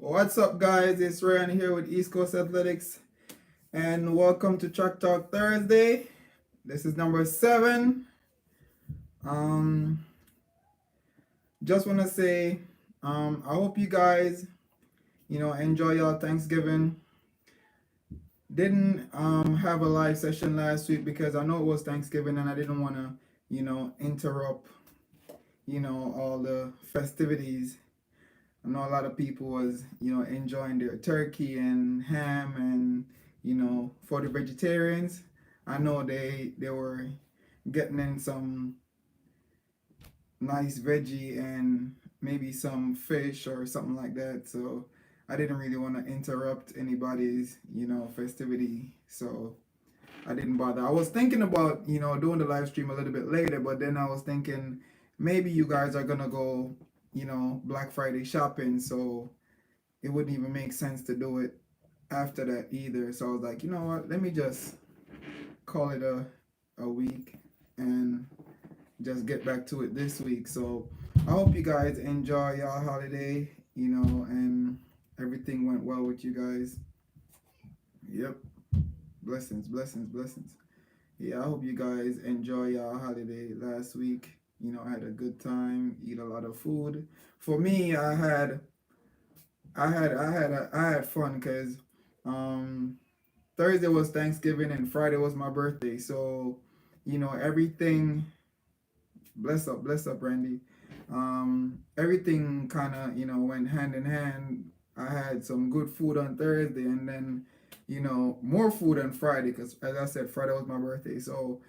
What's up, guys? It's Ryan here with Eastcoastathletics, and welcome to Track Talk Thursday. This is number 7. Um, just want to say, I hope you guys, enjoy your Thanksgiving. Didn't have a live session last week because I know it was Thanksgiving and I didn't want to, interrupt, all the festivities. I know a lot of people was, enjoying their turkey and ham and, for the vegetarians, I know they were getting in some nice veggie and maybe some fish or something like that. So I didn't really want to interrupt anybody's, festivity. So I didn't bother. I was thinking about, doing the live stream a little bit later, but then I was thinking maybe you guys are gonna go, Black Friday shopping, so it wouldn't even make sense to do it after that either. So I was like, you know what, let me just call it a week and just get back to it this week. So I hope you guys enjoy your holiday, and everything went well with you guys. Yep. Blessings, blessings, blessings. Yeah, I hope you guys enjoy your holiday last week. I had a good time, eat a lot of food. For me, I had fun because um, Thursday was Thanksgiving and Friday was my birthday. So, everything. Bless up, Randy. Everything kind of went hand in hand. I had some good food on Thursday and then more food on Friday because as I said, Friday was my birthday. So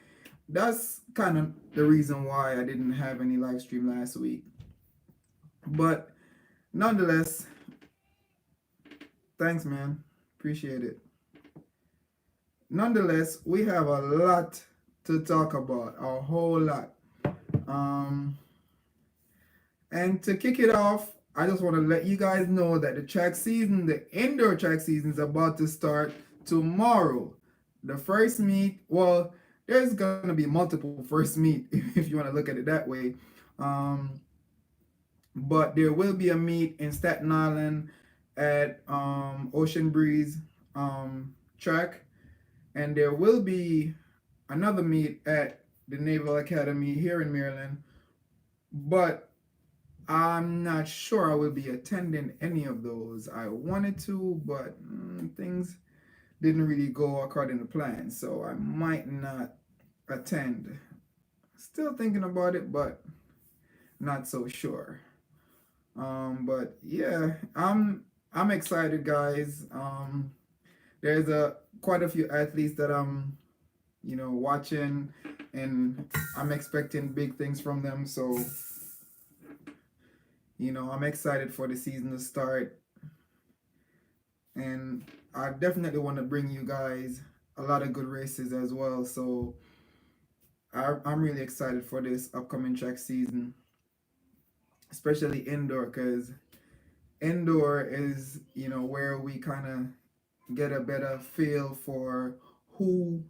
that's kind of the reason why I didn't have any live stream last week. But nonetheless, thanks, man. Appreciate it. Nonetheless, we have a lot to talk about, a whole lot. Um, and to kick it off, I just want to let you guys know that the track season, the indoor track season, is about to start tomorrow. The first meet, well, there's going to be multiple first meet if you want to look at it that way. But there will be a meet in Staten Island at Ocean Breeze track, and there will be another meet at the Naval Academy here in Maryland, but I'm not sure I will be attending any of those. I wanted to, but things didn't really go according to plan, so I might not attend. Still thinking about it, but not so sure. But yeah, I'm excited, guys. There's quite a few athletes that I'm, watching, and I'm expecting big things from them. So, I'm excited for the season to start, and I definitely want to bring you guys a lot of good races as well. So, I'm really excited for this upcoming track season, especially indoor, because indoor is where we kind of get a better feel for who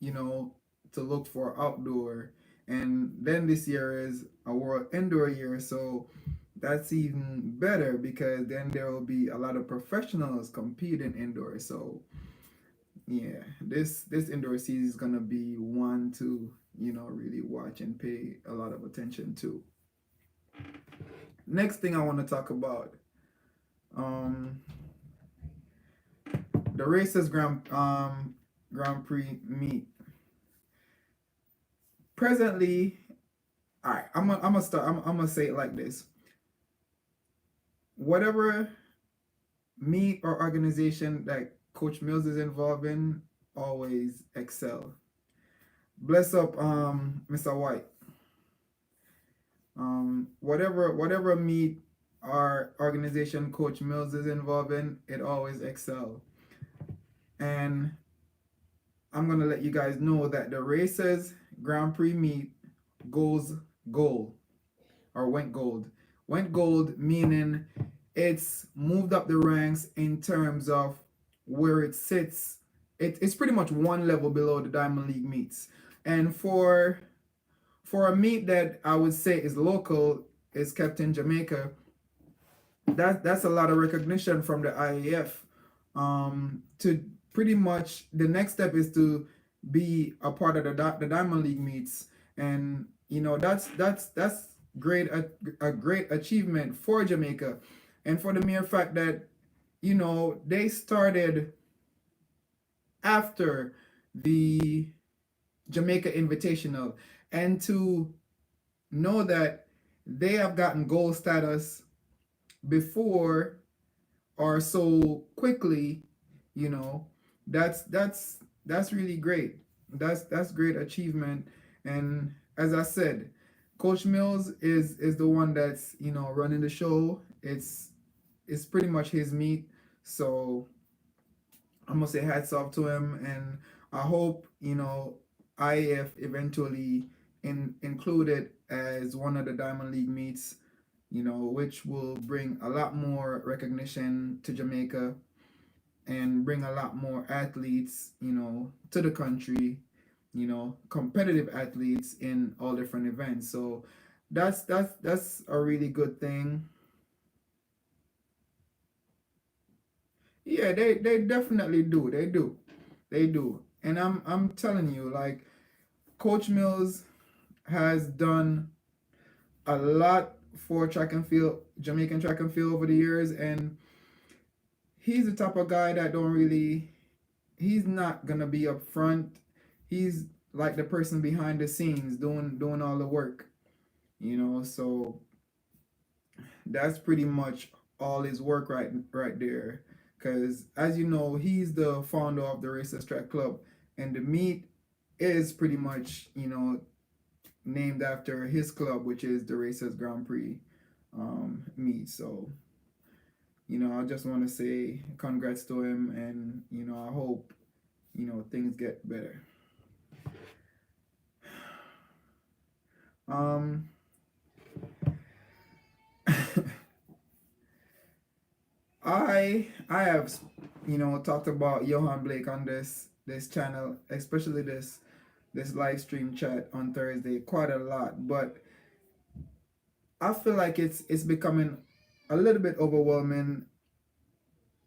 to look for outdoor, and then this year is a world indoor year, so that's even better because then there will be a lot of professionals competing indoors. So yeah, this indoor season is gonna be one to really watch and pay a lot of attention to. Next thing I want to talk about, um the races Grand Prix meet. Presently, all right, I'm gonna start. I'm gonna say it like this: whatever meet or organization that Coach Mills is involved in, always excel. Bless up, Mr. White. Whatever meet or organization Coach Mills is involved in, it always excel. And I'm gonna let you guys know that the races Grand Prix meet goes gold or went gold. Went gold meaning it's moved up the ranks in terms of where it sits. It's pretty much one level below the Diamond League meets. And for a meet that I would say is local, is kept in Jamaica, that's a lot of recognition from the IAF. To pretty much the next step is to be a part of the Diamond League meets, and that's great a great achievement for Jamaica, and for the mere fact that they started after the Jamaica Invitational, and to know that they have gotten gold status before or so quickly, you know, that's really great. That's great achievement. And as I said, Coach Mills is the one that's running the show. It's pretty much his meat. So I'm gonna say hats off to him, and I hope IAF eventually included as one of the Diamond League meets, which will bring a lot more recognition to Jamaica and bring a lot more athletes, to the country, competitive athletes in all different events. So that's a really good thing. Yeah, they definitely do. They do. And I'm telling you, like, Coach Mills has done a lot for track and field, Jamaican track and field over the years, and he's the type of guy that don't really he's not gonna be up front. He's like the person behind the scenes doing all the work, so that's pretty much all his work right there. Because as you know, he's the founder of the Racers Track Club, and the meet is pretty much named after his club, which is the Racers Grand Prix meet. So I just want to say congrats to him, and I hope things get better. Um, I have talked about Johan Blake on this channel, especially this live stream chat on Thursday, quite a lot, but I feel like it's becoming a little bit overwhelming,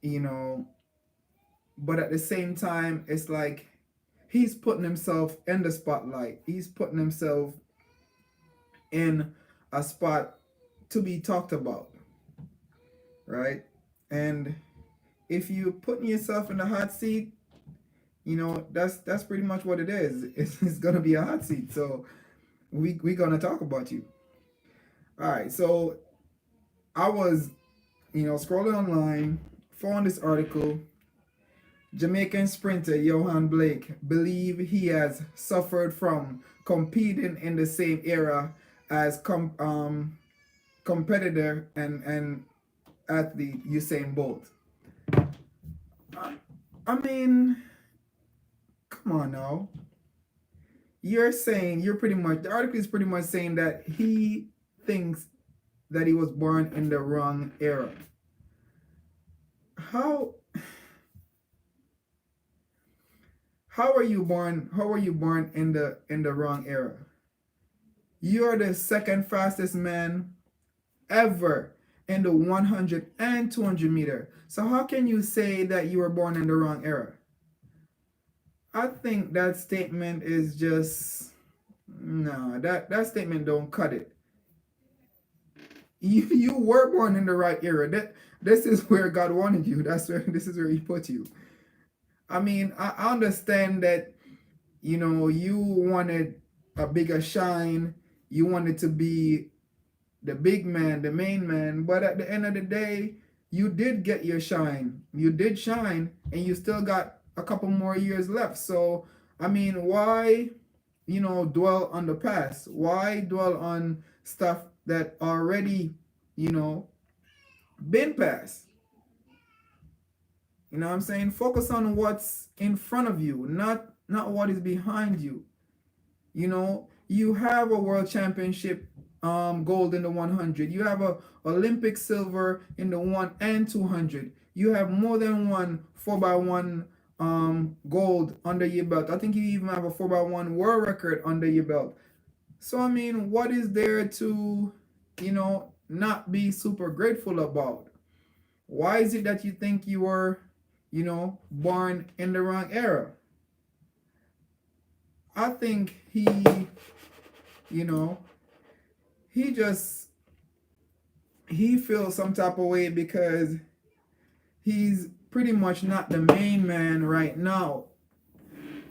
you know, but at the same time, it's like he's putting himself in the spotlight. He's putting himself in a spot to be talked about, right? And if you're putting yourself in the hot seat, that's pretty much what it is. It's gonna be a hot seat. So we gonna talk about you. All right. So I was scrolling online, found this article. Jamaican sprinter Johan Blake believe he has suffered from competing in the same era as competitor and athlete Usain Bolt. I, I mean, come on now. You're pretty much, the article is pretty much saying that he thinks that he was born in the wrong era. How how are you born? How are you born in the wrong era? You're the second fastest man ever in the 100 and 200 meter. So how can you say that you were born in the wrong era? I think that statement is just no. That statement don't cut it. You were born in the right era. This is where God wanted you. This is where He put you. I mean, I understand that you wanted a bigger shine. You wanted to be the big man, the main man. But at the end of the day, you did get your shine. You did shine, and you still got a couple more years left. So, I mean, why, dwell on the past? Why dwell on stuff that already, you know, been past? You know what I'm saying? Focus on what's in front of you, not what is behind you. You have a world championship gold in the 100. You have a Olympic silver in the 1 and 200. You have more than one 4x1 gold under your belt. I think you even have a 4x1 world record under your belt. So I mean, what is there to not be super grateful about? Why is it that you think you were, born in the wrong era? I think you know, he just he feels some type of way because he's pretty much not the main man right now.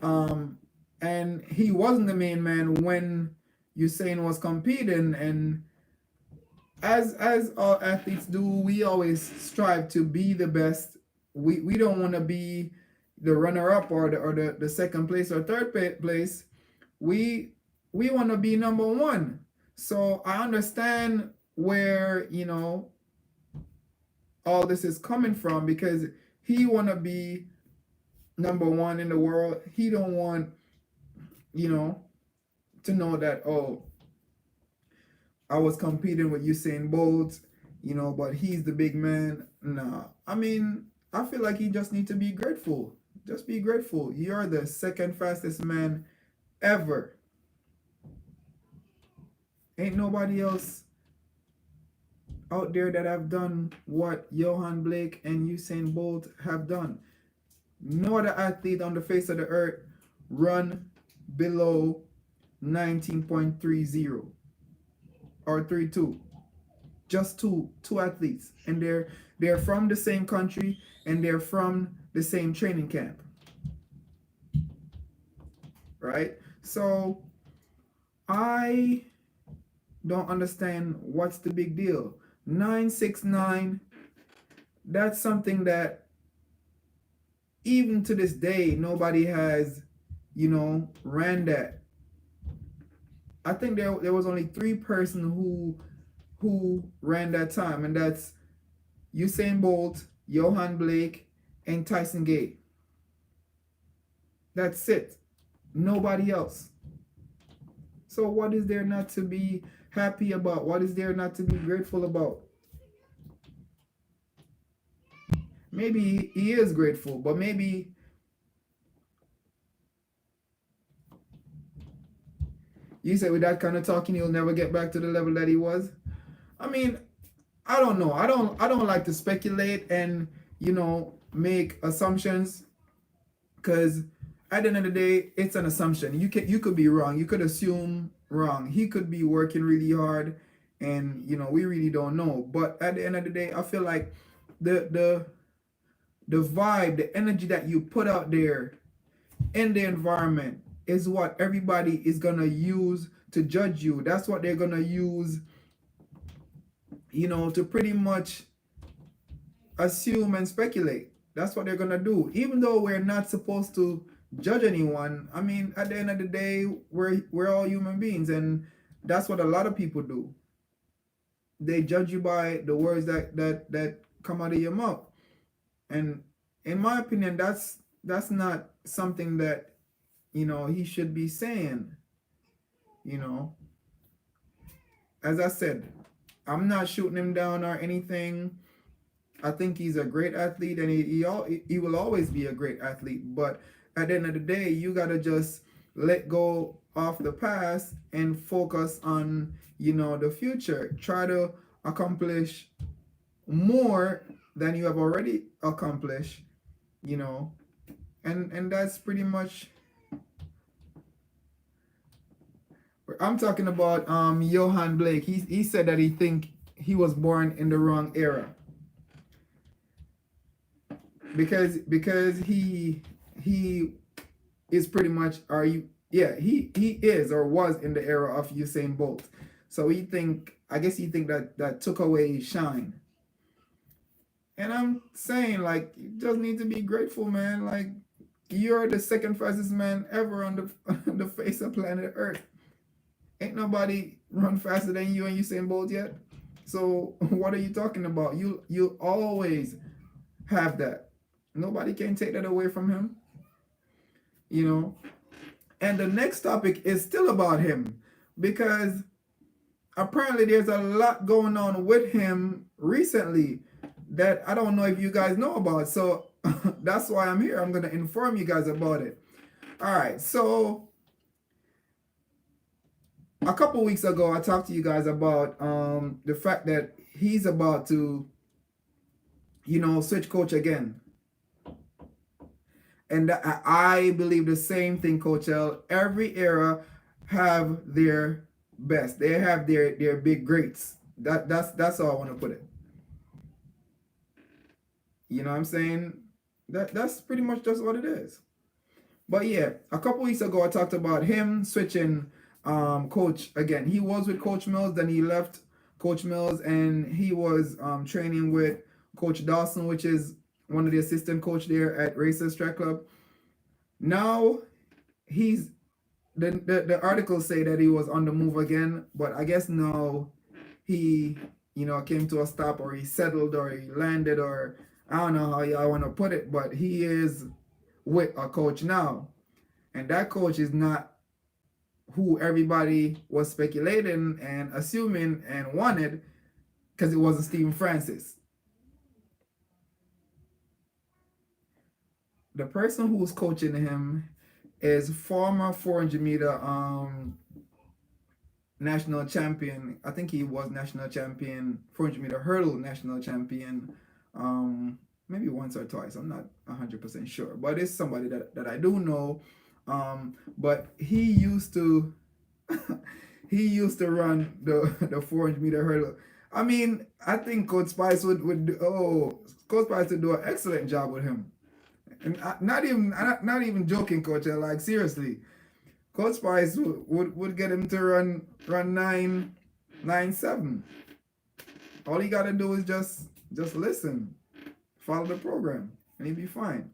Um, and he wasn't the main man when Usain was competing. And as all athletes do, we always strive to be the best. We don't want to be the runner up or the second place or third place. We we want to be number one. So I understand where all this is coming from, because he want to be number one in the world. He don't want you know to know that, oh, I was competing with Usain Bolt, but he's the big man. Nah, I mean, I feel like he just need to be grateful. Just be grateful. You're the second fastest man ever. Ain't nobody else out there that have done what Johan Blake and Usain Bolt have done. No other athlete on the face of the earth run below 19.30 or 32. Just two athletes, and they're from the same country, and they're from the same training camp, right? So I don't understand what's the big deal. 969, that's something that even to this day nobody has ran that. I think there was only three person who ran that time, and that's Usain Bolt, Johan Blake, and Tyson Gay. That's it. Nobody else. So what is there not to be happy about? What is there not to be grateful about? Maybe he is grateful, but maybe you said with that kind of talking he'll never get back to the level that he was. I mean, I don't know. I don't like to speculate and make assumptions, because at the end of the day, it's an assumption. You could be wrong. You could assume wrong. He could be working really hard, and we really don't know. But at the end of the day, I feel like the vibe, the energy that you put out there in the environment is what everybody is gonna use to judge you. That's what they're gonna use, to pretty much assume and speculate. That's what they're gonna do. Even though we're not supposed to judge anyone. I mean, at the end of the day, we're all human beings, and that's what a lot of people do. They judge you by the words that come out of your mouth. And in my opinion, that's not something that he should be saying. As I said, I'm not shooting him down or anything. I think he's a great athlete, and he will always be a great athlete. But at the end of the day, you gotta just let go of the past and focus on the future. Try to accomplish more than you have already accomplished. And that's pretty much. I'm talking about Johan Blake. He said that he think he was born in the wrong era, because he is pretty much, are you yeah, he is or was in the era of Usain Bolt. So I guess he think that took away his shine. And I'm saying, like, you just need to be grateful, man. Like, you're the second fastest man ever on the on the face of planet Earth. Ain't nobody run faster than you and Usain Bolt yet. So what are you talking about? You always have that. Nobody can take that away from him. And the next topic is still about him, because apparently there's a lot going on with him recently that I don't know if you guys know about. So that's why I'm here. I'm going to inform you guys about it. All right. So a couple weeks ago, I talked to you guys about the fact that he's about to switch coach again. And I believe the same thing, Coach L. Every era have their best. They have their big greats. That's how I want to put it. You know what I'm saying? That's pretty much just what it is. But yeah, a couple weeks ago I talked about him switching coach again. He was with Coach Mills, then he left Coach Mills, and he was training with Coach Dawson, which is one of the assistant coach there at Racers Track Club. Now he's the articles say that he was on the move again, but I guess now he came to a stop, or he settled, or he landed, or I don't know how y'all want to put it, but he is with a coach now, and that coach is not who everybody was speculating and assuming and wanted, because it wasn't Stephen Francis. The person who's coaching him is former 400-meter national champion. I think he was national champion, 400-meter hurdle national champion, maybe once or twice. I'm not 100% sure, but it's somebody that I do know. But he used to he used to run the 400-meter hurdle. I mean, I think Coach Spice Coach Spice would do an excellent job with him. And not even joking, Coach. Like seriously, Coach Spice would get him to run 9.97. All he got to do is just listen, follow the program, and he'd be fine.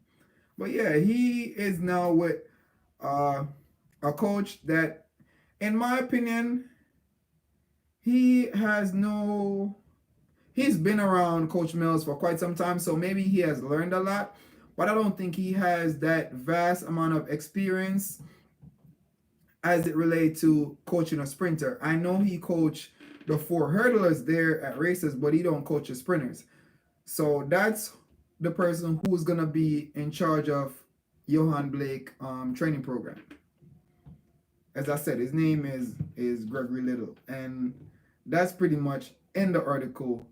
But yeah, he is now with a coach that, in my opinion, he's been around Coach Mills for quite some time, so maybe he has learned a lot, but I don't think he has that vast amount of experience as it relates to coaching a sprinter. I know he coached the 4 hurdlers there at races, but he don't coach the sprinters. So that's the person who's gonna be in charge of Johan Blake training program. As I said, his name is Gregory Little, and that's pretty much in the article.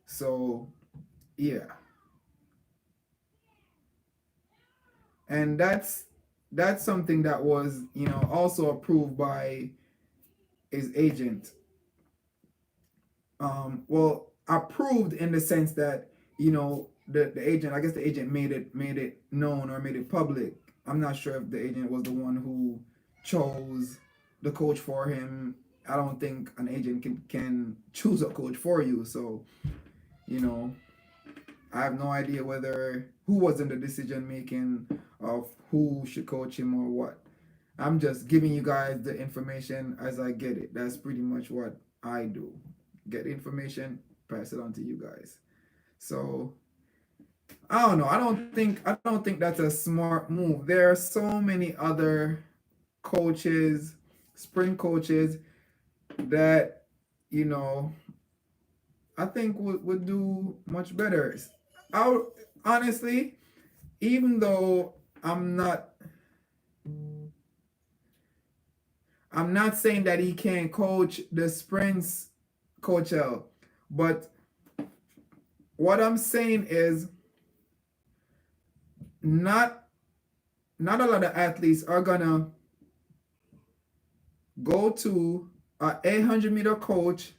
So yeah, and that's something that was also approved by his agent. Well, approved in the sense that the agent, I guess the agent made it known, or made it public. I'm not sure if the agent was the one who chose the coach for him. I don't think an agent can choose a coach for you. So you know I have no idea who was in the decision making of who should coach him or what. I'm just giving you guys the information as I get it. That's pretty much what I do. Get the information, pass it on to you guys. So I don't know. I don't think that's a smart move. There are so many other coaches, sprint coaches, that you know I think would do much better. I honestly, even though I'm not saying that he can't coach the sprints, Coach L, but what I'm saying is not not a lot of athletes are gonna go to a 800-meter coach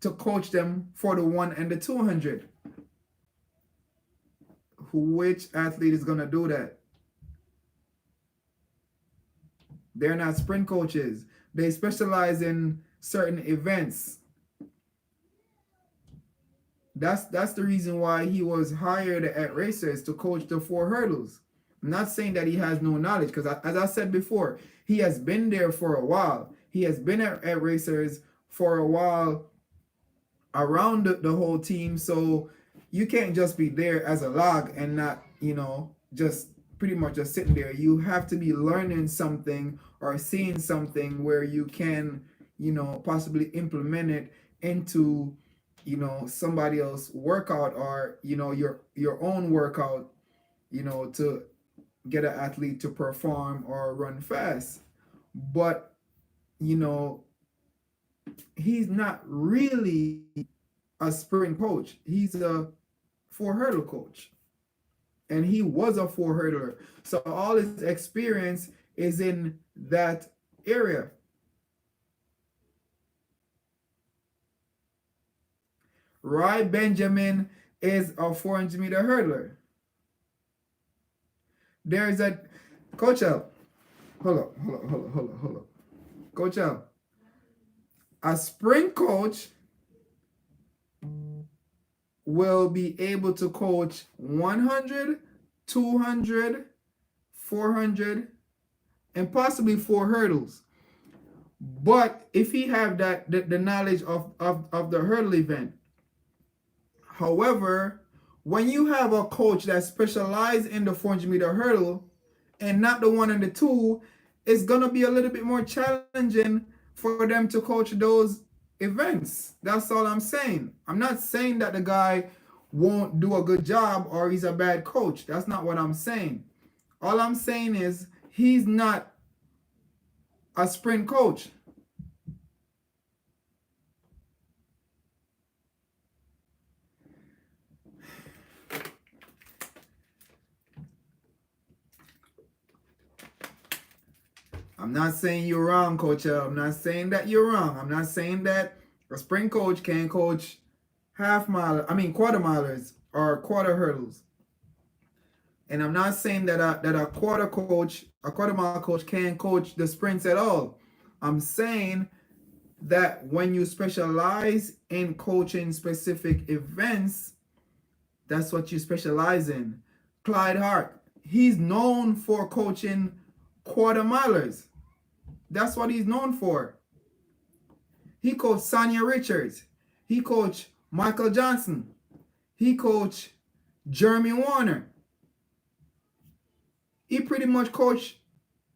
to coach them for the 1 and the 200. Which athlete is gonna do that? They're not sprint coaches. They specialize in certain events. That's the reason why he was hired at Racers, to coach the 4 hurdles. I'm not saying that he has no knowledge, because as I said before, he has been there for a while. He has been at Racers for a while, around the whole team. So you can't just be there as a log and not, just pretty much just sitting there. You have to be learning something or seeing something where you can, possibly implement it into, somebody else workout, or, your own workout, to get an athlete to perform or run fast. But, you know, he's not really a sprint coach. He's a 4 hurdle coach. And he was a 4 hurdler. So all his experience is in that area. Roy Benjamin is a 400-meter hurdler. There's a Coach L. Hold up. Coach L. A sprint coach will be able to coach 100, 200, 400, and possibly 4 hurdles. But if he have that the knowledge of the hurdle event. However, when you have a coach that specializes in the 400-meter hurdle and not the 1 and the 2, it's going to be a little bit more challenging for them to coach those events. That's all I'm saying. I'm not saying that the guy won't do a good job or he's a bad coach. That's not what I'm saying. All I'm saying is he's not a sprint coach. I'm not saying you're wrong, Coach L. I'm not saying that you're wrong. I'm not saying that a sprint coach can't coach quarter milers or quarter hurdles. And I'm not saying that a quarter mile coach can't coach the sprints at all. I'm saying that when you specialize in coaching specific events, that's what you specialize in. Clyde Hart, he's known for coaching quarter milers. That's what he's known for. He coached Sonia Richards. He coached Michael Johnson. He coached Jeremy Warner. He pretty much coached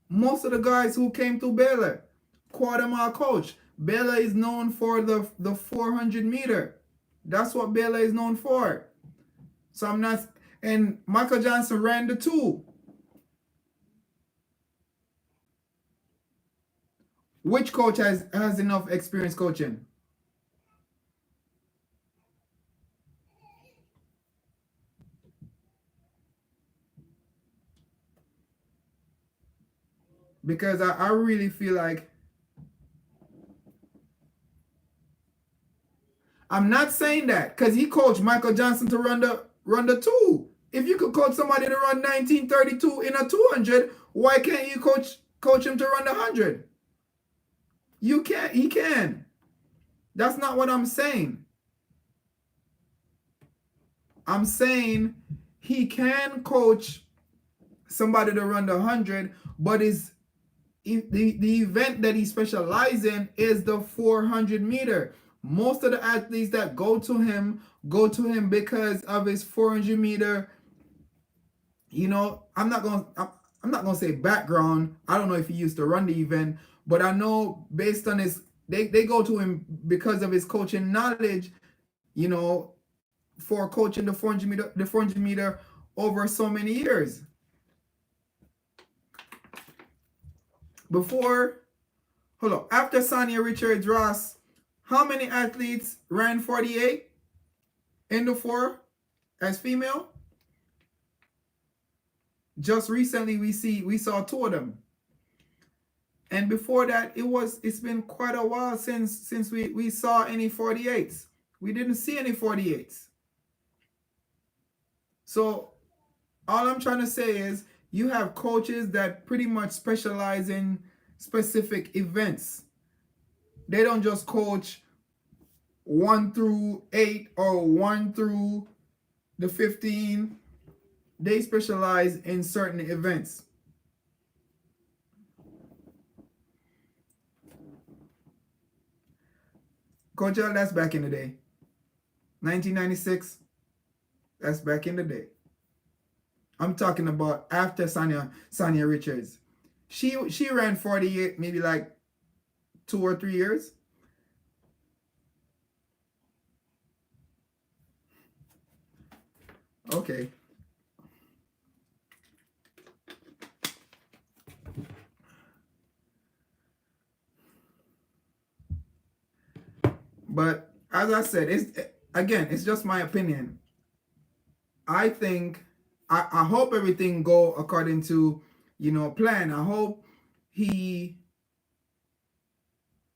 most of the guys who came through Baylor. Quarter mile coach. Baylor is known for the 400 meter. That's what Baylor is known for. So I'm not, and Michael Johnson ran the 2. Which coach has enough experience coaching? Because I really feel like I'm not saying that because he coached Michael Johnson to run the 2. If you could coach somebody to run 1932 in a 200, why can't you coach him to run the 100? You can't. He can. That's not what I'm saying. I'm saying he can coach somebody to run the 100, but the event that he specializes in is the 400 meter. Most of the athletes that go to him because of his 400 meter. You know, I'm not gonna say background. I don't know if he used to run the event, but I know based on his, they go to him because of his coaching knowledge. You know, for coaching the 400 meter over so many years. After Sonia Richards Ross, how many athletes ran 48 in the 4 as female? Just recently we saw 2 of them. And before that, it's been quite a while since we saw any 48s. We didn't see any 48s. So all I'm trying to say is you have coaches that pretty much specialize in specific events. They don't just coach 1 through 8 or 1 through the 15. They specialize in certain events. Coach L, that's back in the day. 1996, that's back in the day. I'm talking about after Sonia Richards. She ran 48 maybe like 2 or 3 years. Okay. But as I said, it's just my opinion. I think I hope everything go according to, plan. I hope he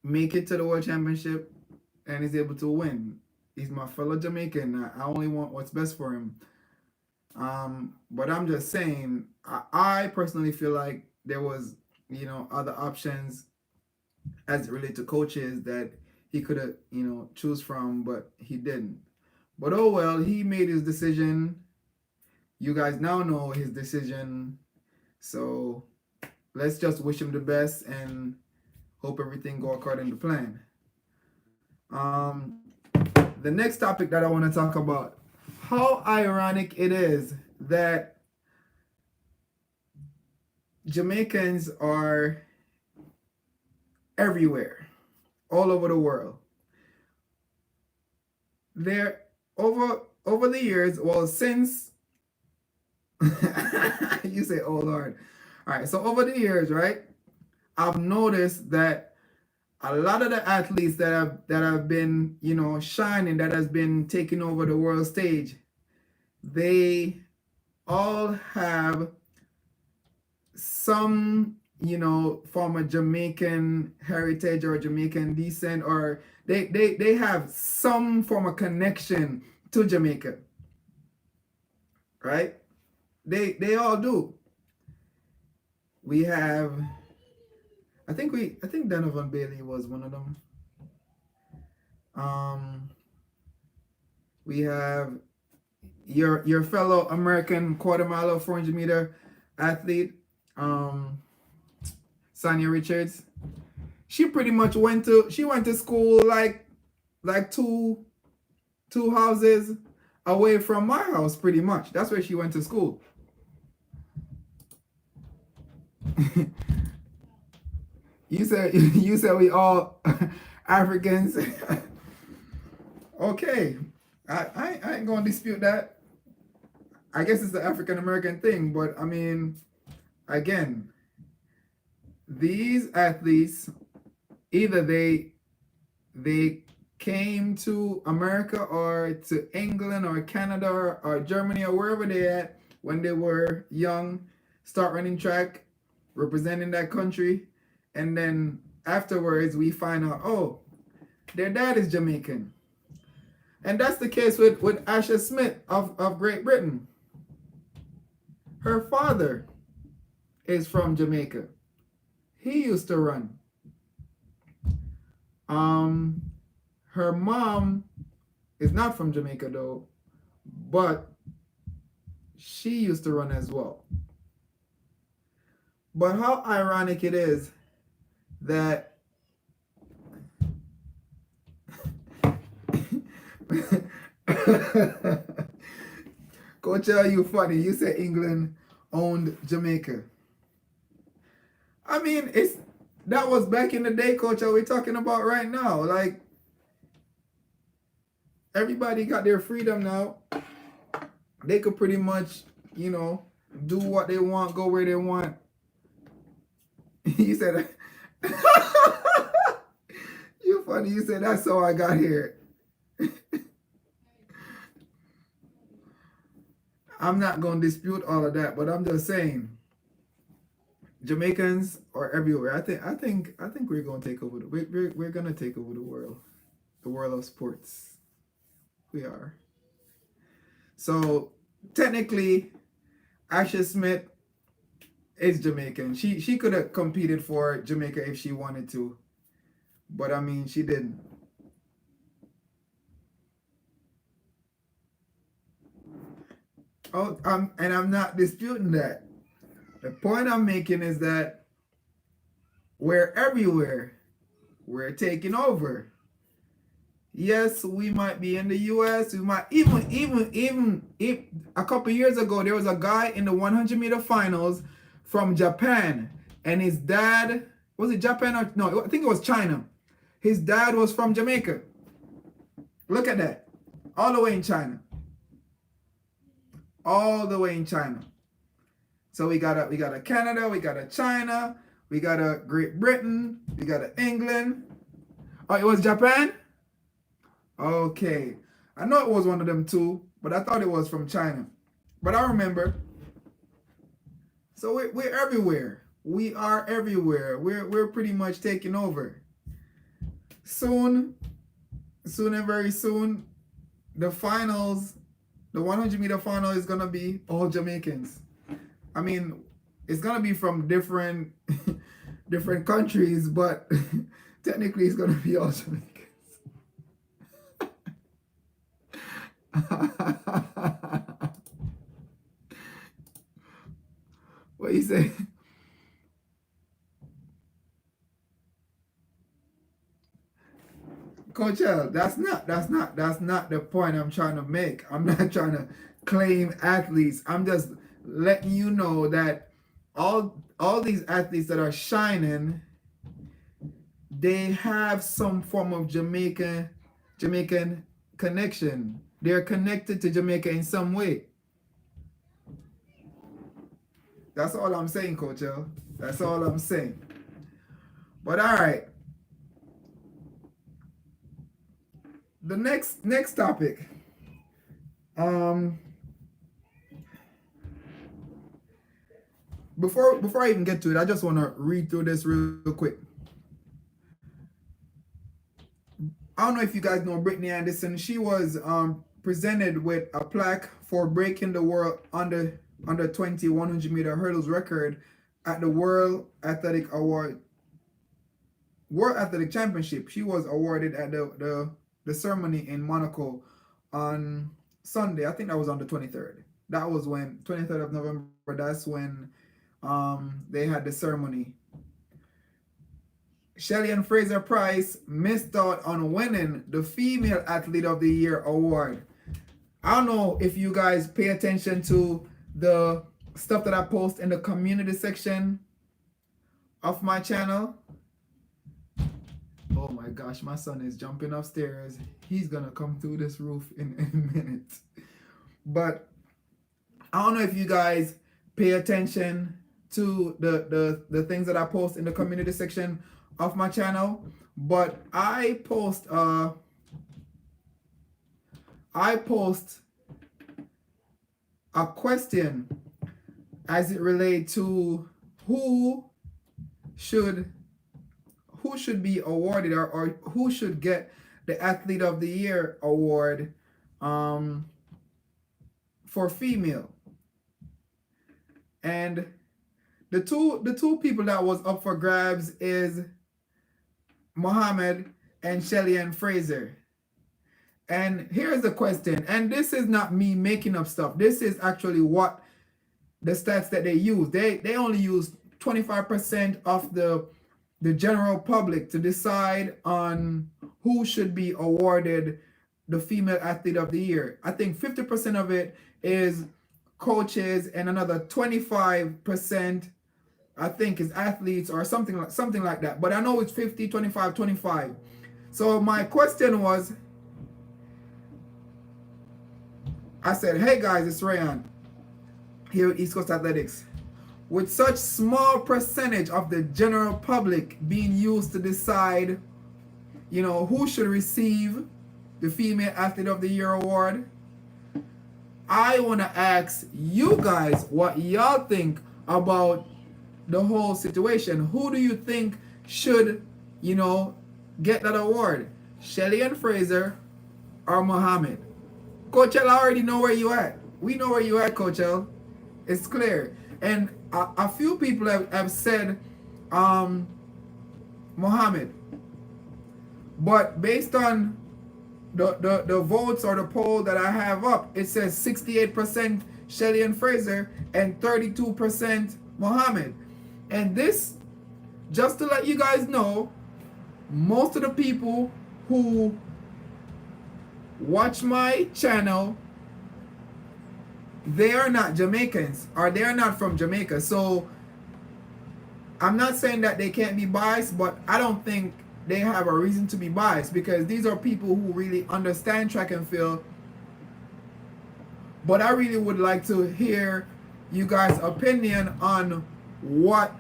make it to the World Championship and is able to win. He's my fellow Jamaican. I only want what's best for him. But I'm just saying, I personally feel like there was, other options as it relates to coaches that he could have, choose from, but he didn't. But oh well, he made his decision. You guys now know his decision. So let's just wish him the best and hope everything go according to plan. Um, the next topic that I want to talk about, how ironic it is that Jamaicans are everywhere, all over the world. They're over the years, well, since you say, oh Lord. All right, so over the years, right, I've noticed that a lot of the athletes that have been, shining, that has been taking over the world stage, they all have some, form of Jamaican heritage or Jamaican descent, or they have some form of connection to Jamaica, right? They all do. We have, I think Donovan Bailey was one of them. We have your fellow American quarter mile 400-meter athlete, Sonia Richards. She pretty much went to school like two houses away from my house, pretty much. That's where she went to school. You said we all Africans. Okay, I ain't gonna dispute that. I guess it's the African American thing, but I mean, again, these athletes, either they came to America or to England or Canada or Germany or wherever they at when they were young, start running track, representing that country, and then afterwards we find out, oh, their dad is Jamaican. And that's the case with Asha Smith of Great Britain. Her father is from Jamaica. He used to run. Her mom is not from Jamaica though, but she used to run as well. But how ironic it is that Coach, are you funny? You said England owned Jamaica. I mean, that was back in the day, Coach. Are we talking about right now? Like, everybody got their freedom now. They could pretty much, do what they want, go where they want. You said, you funny. You said that's how I got here. I'm not gonna dispute all of that, but I'm just saying, Jamaicans are everywhere. I think we're gonna take over. We're gonna take over the world of sports. We are. So technically, Asha Smith is Jamaican. She could have competed for Jamaica if she wanted to, but I mean she didn't. Oh, and I'm not disputing that. The point I'm making is that we're everywhere. We're taking over. Yes, we might be in the U.S. We might even if a couple years ago there was a guy in the 100-meter finals from Japan, and his dad, was it Japan or no? I think it was China. His dad was from Jamaica. Look at that, all the way in China. All the way in China. So we got a Canada, we got a China, we got a Great Britain, we got a England. Oh, it was Japan? Okay. I know it was one of them too, but I thought it was from China. But I remember. So we're everywhere. We are everywhere. We're pretty much taking over. Soon and very soon, the finals, the 100-meter final is gonna be all Jamaicans. I mean, it's gonna be from different different countries, but technically it's gonna be all Jamaicans. What you say? Coach L, that's not the point I'm trying to make. I'm not trying to claim athletes. I'm just letting you know that all these athletes that are shining, they have some form of Jamaican connection. They're connected to Jamaica in some way. That's all I'm saying, Coach L. That's all I'm saying. But all right. The next topic. Before I even get to it, I just want to read through this real quick. I don't know if you guys know Brittany Anderson. She was presented with a plaque for breaking the world under 20 100-meter hurdles record at the World Athletic Championship. She was awarded at the ceremony in Monaco on Sunday. I think that was on the 23rd. That was when 23rd of November. That's when they had the ceremony. Shelly-Ann Fraser-Pryce missed out on winning the Female Athlete of the Year award. I don't know if you guys pay attention to the stuff that I post in the community section of my channel. Oh my gosh, my son is jumping upstairs. He's gonna come through this roof in a minute. But I don't know if you guys pay attention to the things that I post in the community section of my channel, but I post a question as it relates to who should be awarded or who should get the Athlete of the Year award for female. And the two people that was up for grabs is Muhammad and Shelly-Ann Fraser. And here's the question, and this is not me making up stuff. This is actually what the stats that they use. They only use 25% of the general public to decide on who should be awarded the Female Athlete of the Year. I think 50% of it is coaches, and another 25% I think is athletes or something like that. But I know it's 50, 25, 25. So my question was, I said, hey guys, it's Rayan here at East Coast Athletics. With such small percentage of the general public being used to decide, who should receive the Female Athlete of the Year award, I want to ask you guys what y'all think about the whole situation. Who do you think should, get that award? Shelly-Ann Fraser or Muhammad? Coach L, I already know where you at. We know where you at, Coach L. It's clear. And a few people have said Muhammad. But based on the votes or the poll that I have up, it says 68% Shelly-Ann Fraser and 32% Muhammad. And this, just to let you guys know, most of the people who watch my channel, they are not Jamaicans, or they are not from Jamaica. So I'm not saying that they can't be biased, but I don't think they have a reason to be biased, because these are people who really understand track and field. But I really would like to hear you guys' opinion on what,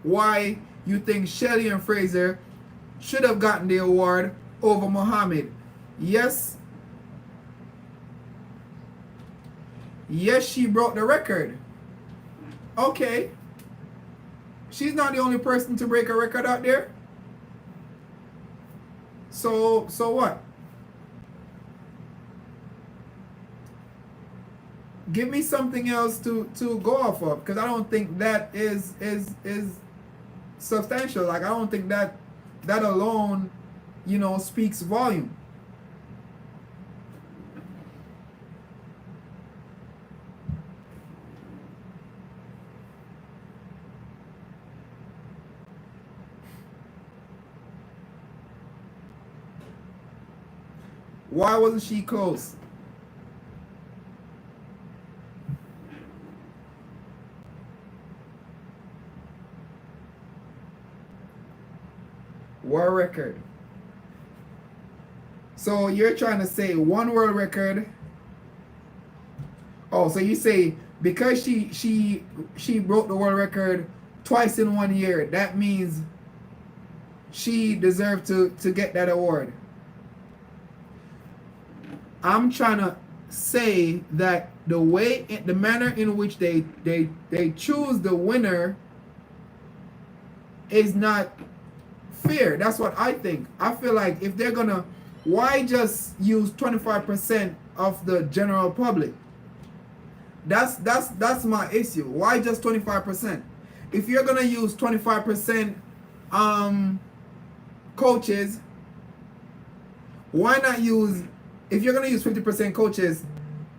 why you think Shelly-Ann Fraser should have gotten the award over Muhammad. Yes, Yes, she broke the record. Okay. She's not the only person to break a record out there. So what? Give me something else to go off of, because I don't think that is substantial. Like, I don't think that alone, speaks volume. Why wasn't she close? World record. So you're trying to say one world record. Oh, so you say because she broke the world record twice in 1 year, that means she deserved to get that award. I'm trying to say that the manner in which they choose the winner is not fair. That's what I think. I feel like if they're gonna, why just use 25% of the general public? That's my issue. Why just 25%? If you're gonna use 25% coaches, why not use, if you're gonna use 50% coaches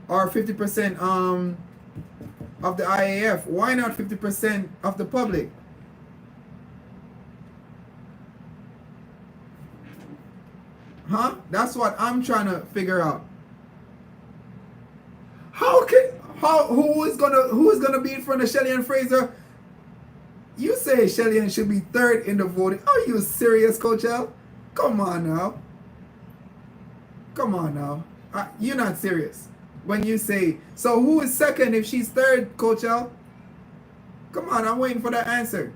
or 50% of the IAF, why not 50% of the public? Huh? That's what I'm trying to figure out. Who is gonna be in front of Shelly and Fraser? You say Shelly Ann should be third in the voting. Are you serious, Coach L? Come on now. Come on now. You're not serious when you say, so who is second if she's third, Coach L? Come on, I'm waiting for that answer.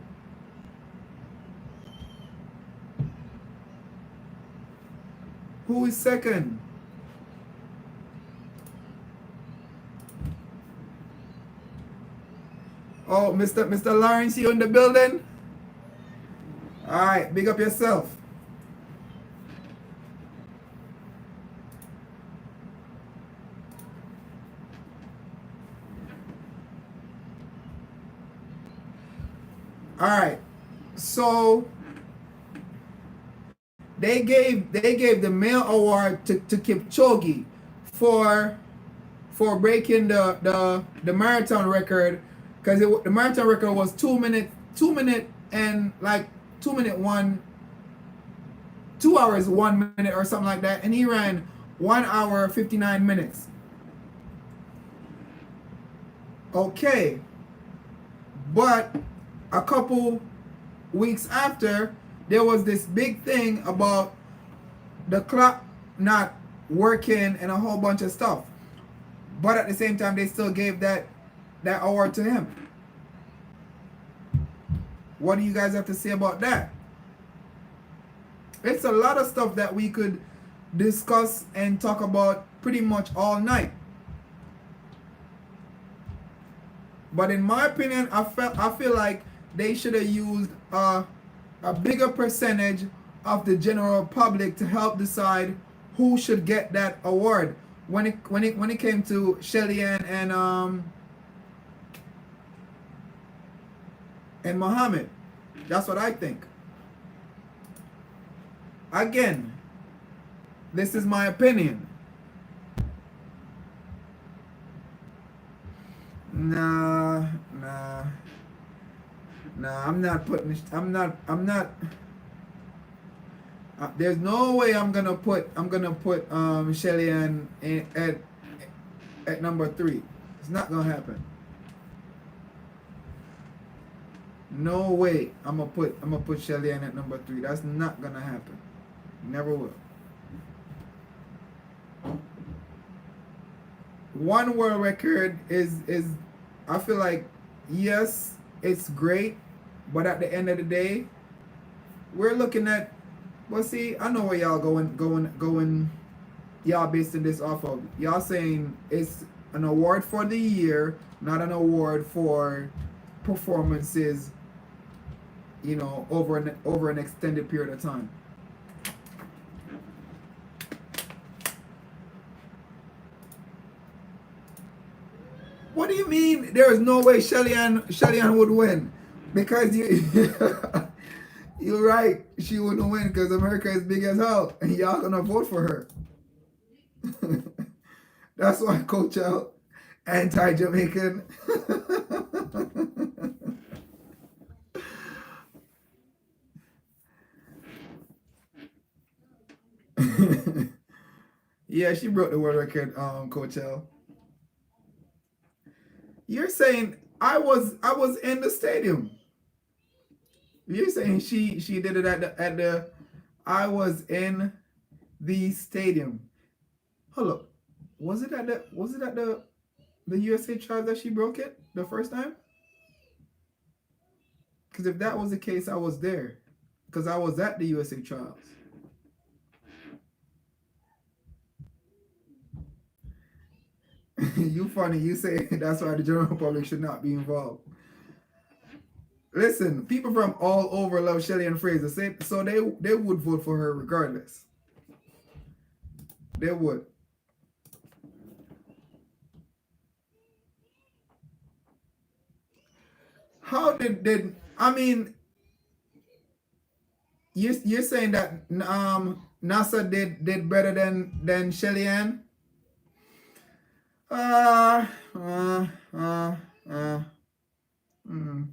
Who is second? Oh, Mr. Lawrence, you in the building? All right, big up yourself. All right, so they gave the male award to Kipchoge for breaking the marathon record, because the marathon record was 2 minute and like 2 hours 1 minute or something like that, and he ran 1 hour 59 minutes. Okay, but a couple weeks after, there was this big thing about the clock not working and a whole bunch of stuff. But at the same time, they still gave that award to him. What do you guys have to say about that? It's a lot of stuff that we could discuss and talk about pretty much all night. But in my opinion, I feel like they should have used a bigger percentage of the general public to help decide who should get that award. When it came to Shelly Ann and Muhammad, that's what I think. Again, this is my opinion. Nah, I'm not putting. There's no way I'm gonna put Shelly Ann at number 3. It's not gonna happen. No way I'm gonna put Shelly Ann at number 3. That's not gonna happen. Never will. One world record is I feel like, yes, it's great, but at the end of the day, we're looking at, well, see, I know where y'all going y'all basing this off of. Y'all saying it's an award for the year, not an award for performances, over an extended period of time. What do you mean? There is no way Shelly-Ann would win, because you're right. She wouldn't win because America is big as hell, and y'all gonna vote for her. That's why Coach L anti-Jamaican. Yeah, she broke the world record, Coach L. You're saying I was in the stadium. You're saying she did it at the I was in the stadium. Hold up. Was it at the USA trials that she broke it the first time? Because if that was the case, I was there. Because I was at the USA trials. You funny. You say that's why the general public should not be involved. Listen, people from all over love Shelly-Ann Fraser, so they would vote for her regardless. They would. How did I mean? You're saying that NASA did better than Shelly-Ann? Uh, uh, uh, uh, mm,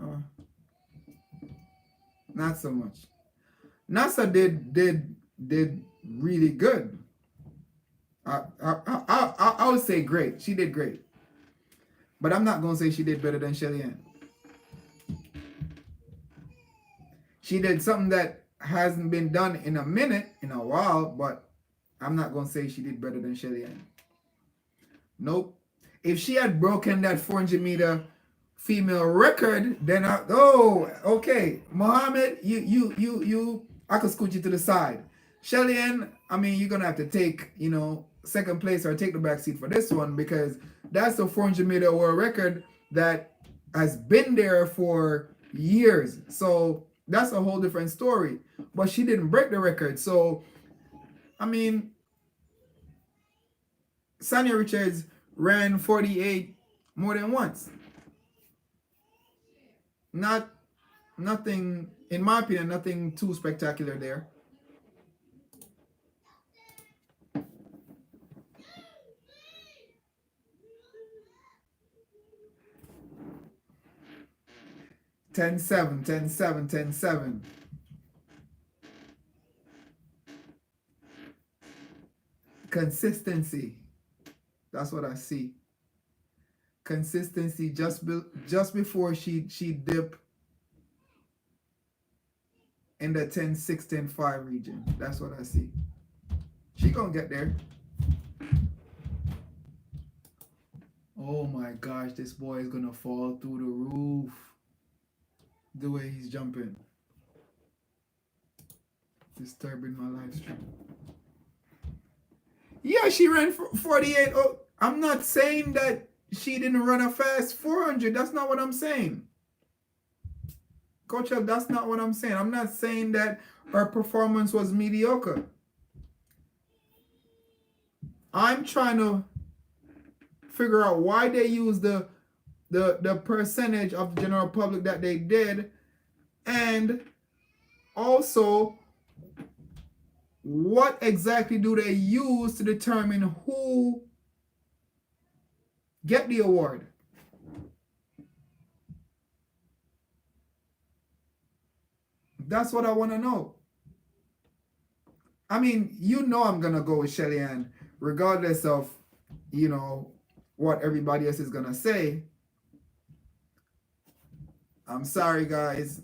uh, not so much. NASA did really good. I would say great. She did great, but I'm not gonna say she did better than Shelly-Ann. She did something that hasn't been done in a while, but I'm not gonna say she did better than Shelly-Ann. Nope. If she had broken that 400-meter female record, then okay, Mohammed, I could scoot you to the side. Shelly-Ann, I mean, you're gonna have to take, second place or take the back seat for this one, because that's the 400-meter world record that has been there for years. So that's a whole different story. But she didn't break the record. So, I mean, Sanya Richards ran 48 more than once. Nothing, in my opinion, nothing too spectacular there. Ten seven, 10-7, 10-7. Consistency. That's what I see. Consistency just before she dip in the 10-6, 10-5 region. That's what I see. She gonna get there. Oh my gosh, this boy is gonna fall through the roof. The way he's jumping. Disturbing my live stream. Yeah, she ran 48. Oh, I'm not saying that she didn't run a fast 400. That's not what I'm saying. Coach L, that's not what I'm saying. I'm not saying that her performance was mediocre. I'm trying to figure out why they used the percentage of the general public that they did, and also what exactly do they use to determine who get the award. That's what I want to know. I mean, I'm gonna go with Shelly-Ann regardless of what everybody else is gonna say. I'm sorry, guys,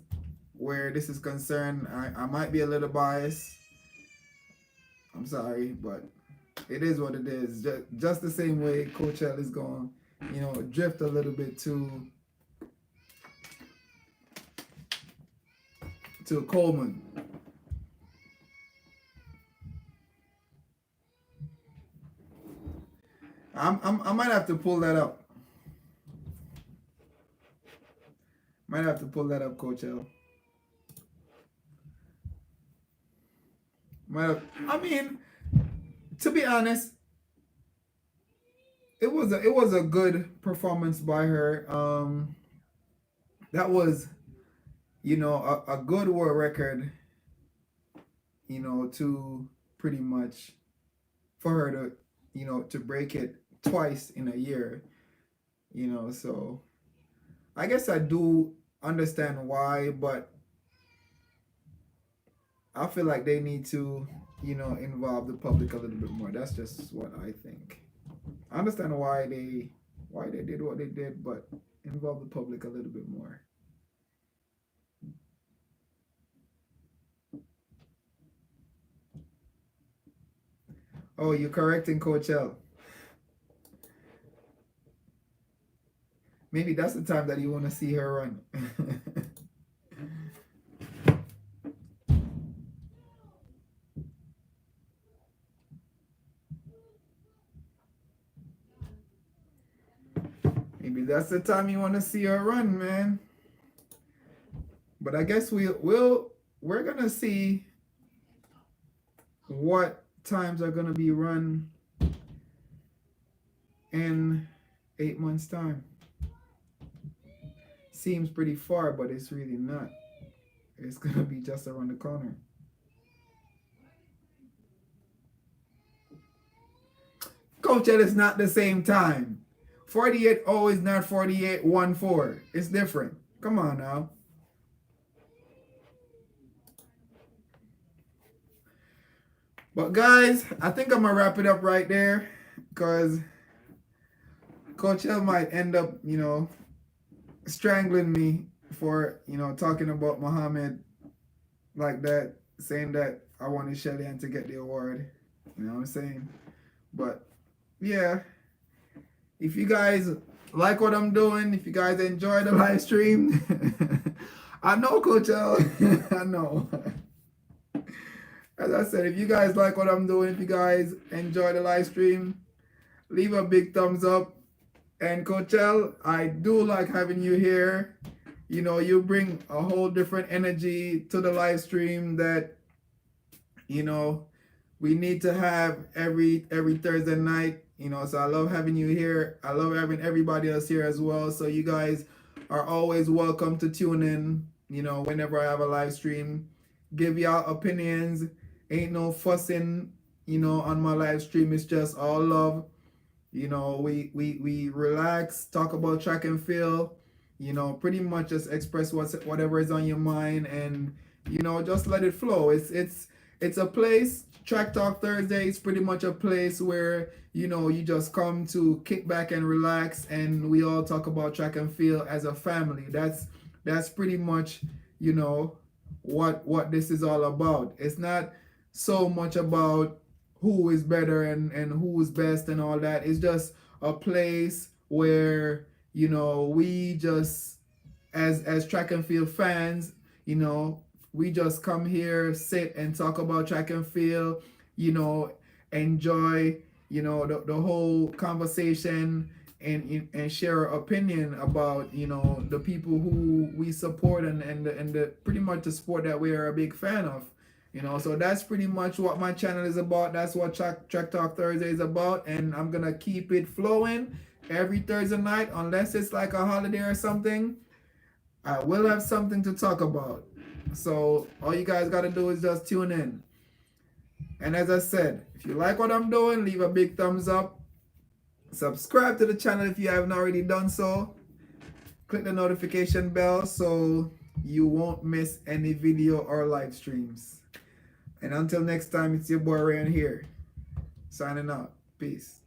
where this is concerned. I might be a little biased. I'm sorry, but it is what it is. Just the same way Coach L is going, drift a little bit to Coleman. I might have to pull that up. Might have to pull that up, Coach L. I mean, to be honest, it was a good performance by her. That was, a good world record, to pretty much for her to, to break it twice in a year, so I guess I do understand why, but I feel like they need to, involve the public a little bit more. That's just what I think. I understand why they did what they did, but involve the public a little bit more. Oh, you're correcting Coach L. Maybe that's the time that you want to see her run. Maybe that's the time you want to see her run, man. But I guess we're gonna see what times are gonna be run in 8 months' time. Seems pretty far, but it's really not. It's gonna be just around the corner. Coach, it is not the same time. 48-0 is not 48-1-4. It's different. Come on now. But guys, I think I'm gonna wrap it up right there because Coach L might end up, strangling me for, talking about Muhammad like that, saying that I wanted Shelly-Ann to get the award. You know what I'm saying? But yeah, if you guys like what I'm doing, if you guys enjoy the live stream, I know, Coach L, I know. As I said, if you guys like what I'm doing, if you guys enjoy the live stream, leave a big thumbs up. And Coach L, I do like having you here. You bring a whole different energy to the live stream that, we need to have every Thursday night. So I love having you here. I love having everybody else here as well. So you guys are always welcome to tune in, whenever I have a live stream. Give y'all opinions. Ain't no fussing, on my live stream. It's just all love. We relax, talk about track and field, pretty much just express whatever is on your mind and, just let it flow. It's a place, Track Talk Thursday is pretty much a place where, you just come to kick back and relax and we all talk about track and field as a family. That's pretty much, what this is all about. It's not so much about who is better and who is best and all that. It's just a place where, we just, as track and field fans, we just come here, sit and talk about track and field, enjoy, the whole conversation and share our opinion about, the people who we support and the pretty much the sport that we are a big fan of. So that's pretty much what my channel is about. That's what Track Talk Thursday is about. And I'm going to keep it flowing every Thursday night. Unless it's like a holiday or something, I will have something to talk about. So all you guys got to do is just tune in. And as I said, if you like what I'm doing, leave a big thumbs up. Subscribe to the channel if you haven't already done so. Click the notification bell so you won't miss any video or live streams. And until next time, it's your boy Ryan here, signing out. Peace.